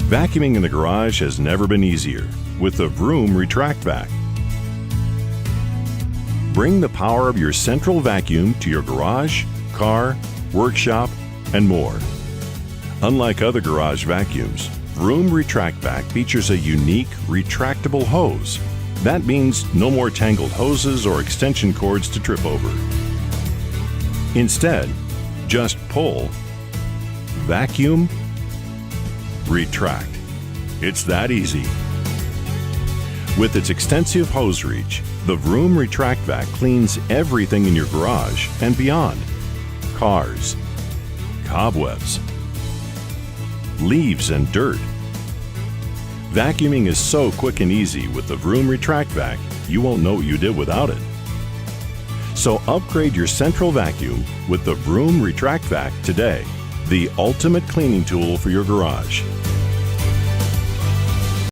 Vacuuming in the garage has never been easier with the Vroom Retract Vac. Bring the power of your central vacuum to your garage, car, workshop, and more. Unlike other garage vacuums, Vroom Retract Vac features a unique retractable hose. That means no more tangled hoses or extension cords to trip over. Instead, just pull, vacuum, retract. It's that easy. With its extensive hose reach, the Vroom Retract Vac cleans everything in your garage and beyond. Cars, cobwebs, leaves and dirt. Vacuuming is so quick and easy with the Vroom Retract Vac, you won't know what you did without it. So upgrade your central vacuum with the Vroom Retract Vac today, the ultimate cleaning tool for your garage.